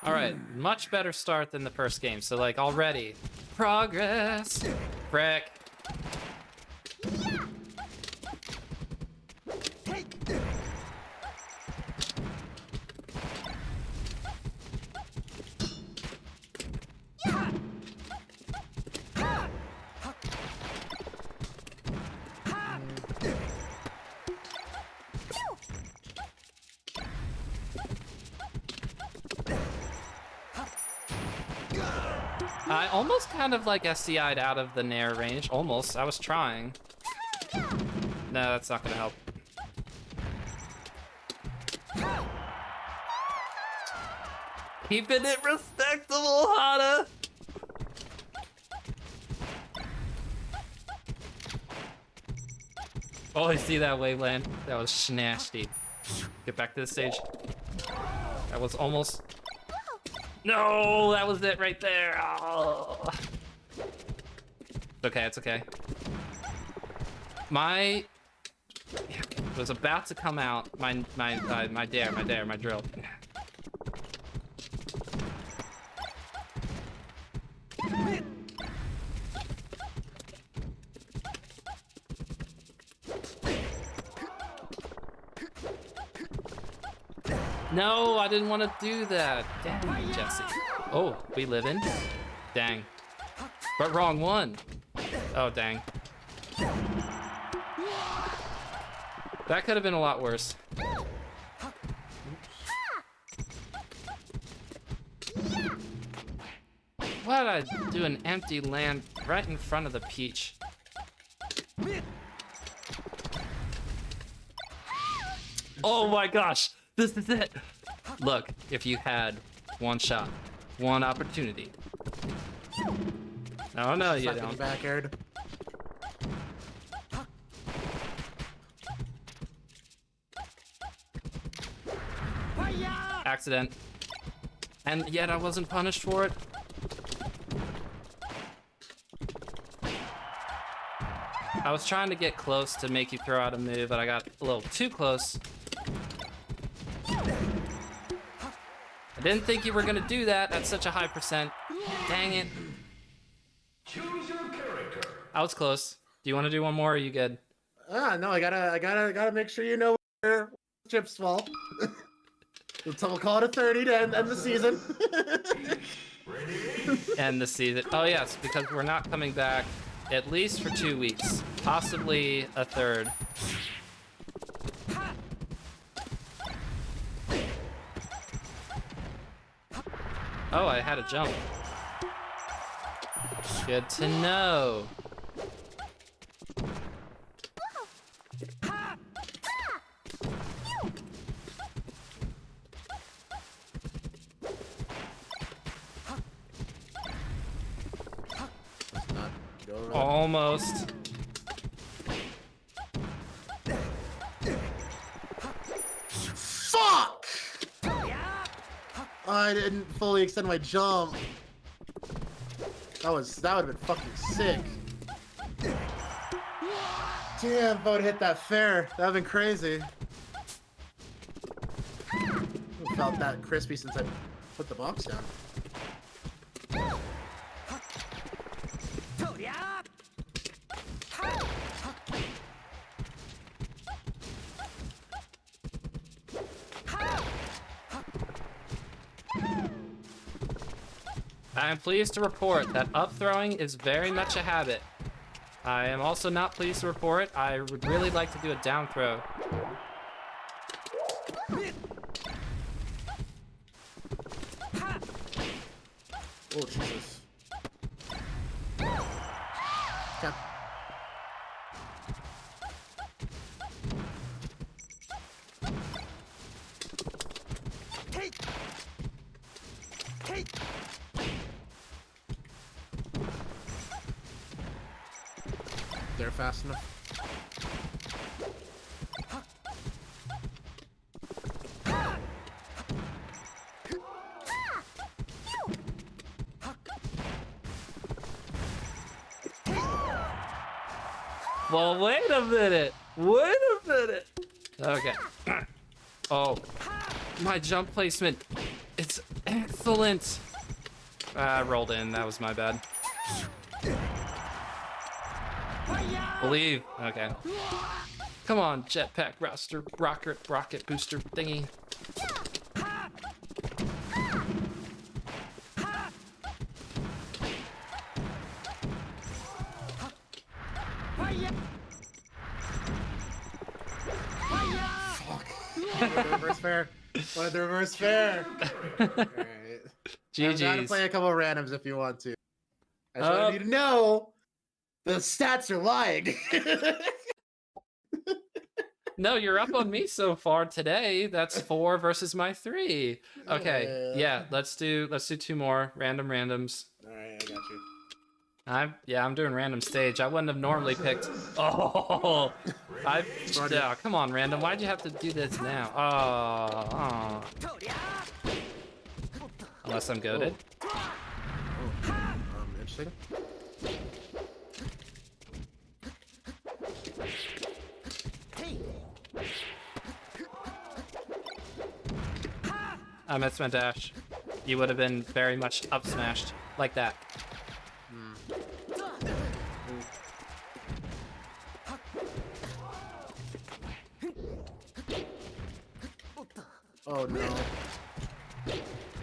All right, much better start than the first game. So like already, progress. Frick. I almost kind of like SCI'd out of the Nair range. Almost. I was trying. No, that's not gonna help. Keeping it respectable, Hada! Oh, I see that waveland. That was snasty. Get back to the stage. That was almost... No, that was it right there. Oh. It's okay, it's okay. My was about to come out. My dare, my drill. No, I didn't want to do that. Dang, Jesse. Oh, we live in? Dang. But wrong one. Oh, dang. That could have been a lot worse. Why did I do an empty land right in front of the peach? Oh my gosh, this is it. Look, if you had one shot, one opportunity. Oh no, you don't. Back aired. Accident. And yet I wasn't punished for it. I was trying to get close to make you throw out a move, but I got a little too close. I didn't think you were gonna do that at such a high percent. Dang it. Choose your character. I was close. Do you want to do one more, or are you good? No, I gotta make sure you know where chips fall. So we'll call it a 30 to end the season. End the season. Oh yes, because we're not coming back at least for 2 weeks, possibly a third. Oh, I had a jump. Good to know. Almost. Fuck! I didn't fully extend my jump. That would have been fucking sick. Damn, if I would've hit that fair, that would've been crazy. I felt that crispy since I put the box down. I am pleased to report that up throwing is very much a habit. I am also not pleased to report I would really like to do a down throw. Oh, Jesus. Cap. They're fast enough. Well, wait a minute. Wait a minute. Okay. Oh, my jump placement. It's excellent. I rolled in. That was my bad. Believe. Okay. Come on, jetpack roster, rocket booster thingy. Wanted the reverse fair. Wanted the reverse fair. Alright. I'm down to GG's. play a couple of randoms if you want to. I just want you to know the stats are lying. No, you're up on me so far today. That's 4 versus my 3. Okay, yeah, let's do 2 more random randoms. Alright, I got you. I'm doing random stage. I wouldn't have normally picked. Oh, yeah, come on, random. Why'd you have to do this now? Oh. Unless I'm goaded. Interesting. I missed my dash. You would have been very much up smashed like that. Oh no.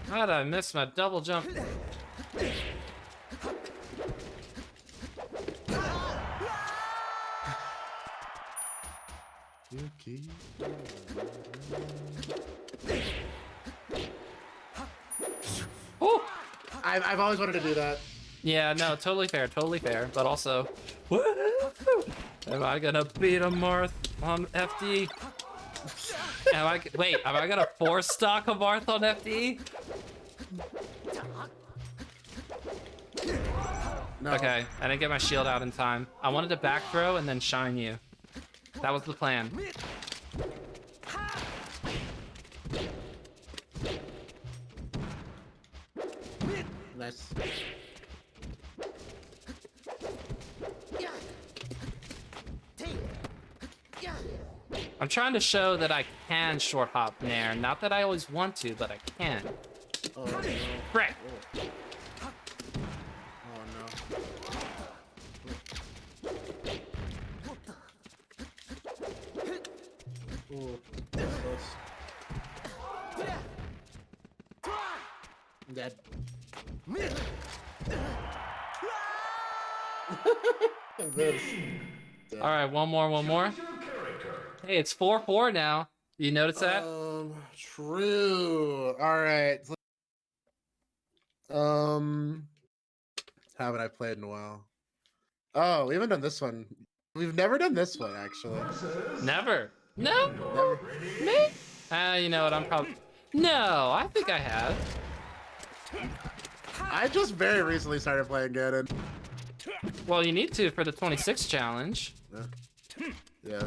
How did I miss my double jump? Yuki. Oh! I've always wanted to do that. Yeah, no, totally fair, but also, woo-hoo! Am I gonna beat a Marth on FD? Wait, am I gonna force stock a Marth on FD? No. Okay, I didn't get my shield out in time. I wanted to back throw and then shine you. That was the plan. Nice. I'm trying to show that I can short hop Nair. Not that I always want to, but I can. Oh no. Frick! Oh no. Ooh, that's close. I'm dead. This. All right, one more. Hey, it's 4-4 now. You notice that? True. All right. Haven't I played in a while? Oh, we haven't done this one. We've never done this one actually. Never. No? Never. Me? You know what? I'm probably. No, I think I have. I just very recently started playing Ganon. Well, you need to for the 26 challenge. Yeah.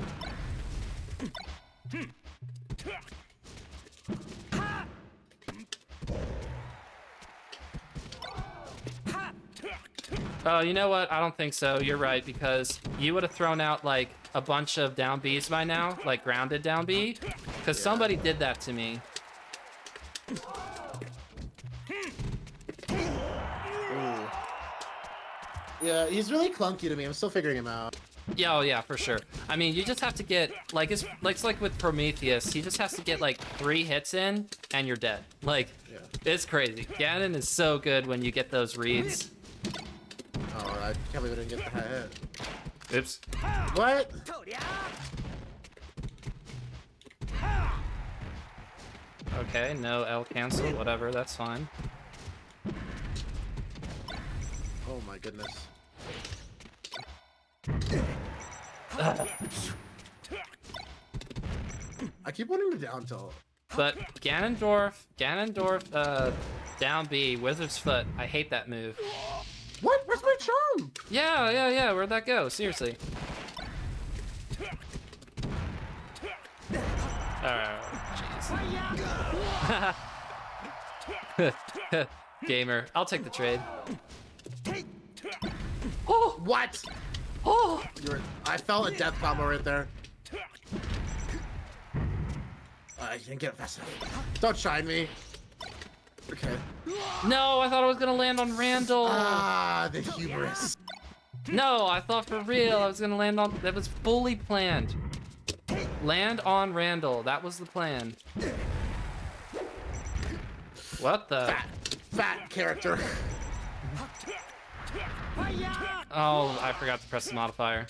Oh, you know what? I don't think so. You're right, because you would have thrown out like a bunch of down Bs by now, like grounded down B, because somebody did that to me. Ooh. Yeah, he's really clunky to me. I'm still figuring him out. Yeah, oh yeah, for sure. I mean, you just have to get like it's like with Prometheus. He just has to get like 3 hits in, and you're dead. Like, it's crazy. Ganon is so good when you get those reads. Oh, I can't believe I didn't get the high hit. Oops. What? Okay, no L cancel, whatever, that's fine. Oh my goodness. I keep wanting to down tilt. But Ganondorf, down B, Wizard's Foot. I hate that move. What? Where's my charm? Yeah. Where'd that go? Seriously. Jeez. Gamer, I'll take the trade. Oh, what? Oh, I felt a death combo right there. I didn't get it fast enough. Don't shine me. Okay. no, I thought I was gonna land on Randall. Ah, the hubris. No, I thought for real I was gonna land on. That was fully planned. Land on Randall. That was the plan. What the? Fat character. Oh, I forgot to press the modifier.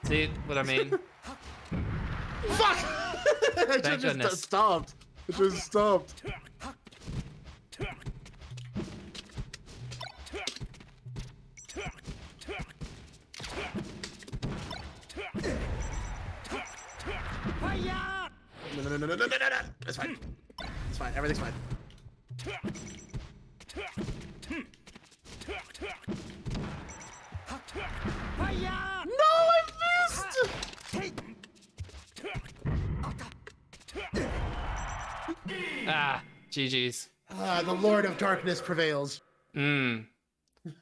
See what I mean? Fuck! I Thank just goodness. stopped. It just stopped. No. It's fine. It's fine. Everything's fine. No, I missed! Ah, GG's. Ah, the Lord of Darkness prevails.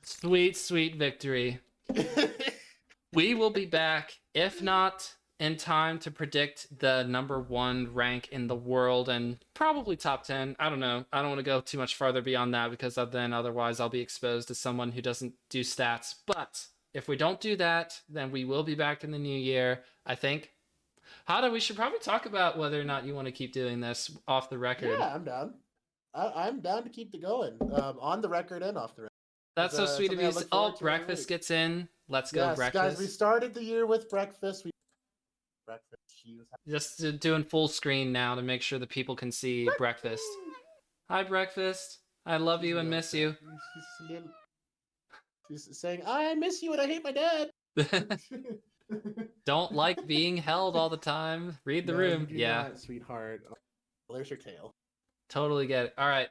Sweet, sweet victory. We will be back, if not in time to predict the #1 rank in the world and probably top 10. I don't know. I don't want to go too much farther beyond that because then otherwise I'll be exposed to someone who doesn't do stats. But if we don't do that, then we will be back in the new year, I think. Hada, we should probably talk about whether or not you want to keep doing this off the record. Yeah, I'm down. I'm down to keep it going, on the record and off the record. That's so sweet of something I you. look Oh, forward to every breakfast week. gets in. Let's go, Yes, breakfast. guys, we started the year with breakfast. She was Just doing full screen now to make sure that people can see breakfast. Hi, breakfast. I love you and miss you. She's saying, I miss you and I hate my dad. Don't like being held all the time. Read the No, room. you do Yeah, not, sweetheart. Oh, there's your tail. totally get it. All right.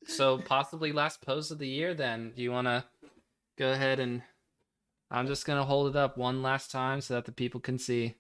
So possibly last pose of the year then. Do you want to go ahead and... I'm just going to hold it up one last time so that the people can see.